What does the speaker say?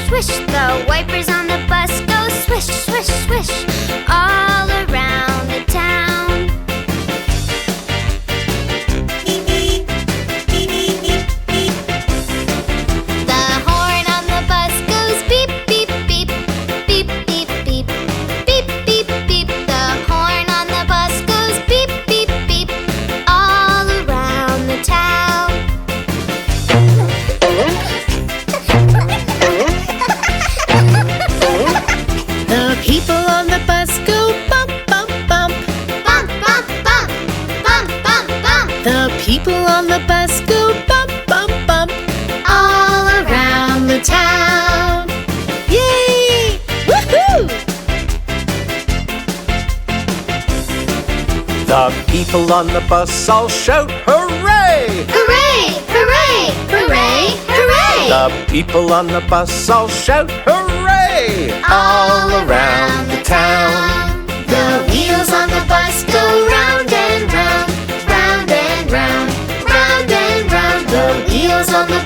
swish. The wipers on the bus go swish, swish, swish all around the town. The horn on the bus goes beep, beep, beep, beep, beep, beep, beep, beep, beep. The horn on the bus goes beep, beep, beep all around the town. The people on the bus go bump, bump, bump. Bump, bump, bump, bump, bump, bump. The people on the bus go bump, bump, bump all around the town. Yay! Woohoo! The people on the bus all shout hooray! Hooray, hooray, hooray, hooray. The people on the bus all shout hooray! All around the town. The wheels on the bus go round and round, round and round, round and round. The wheels on the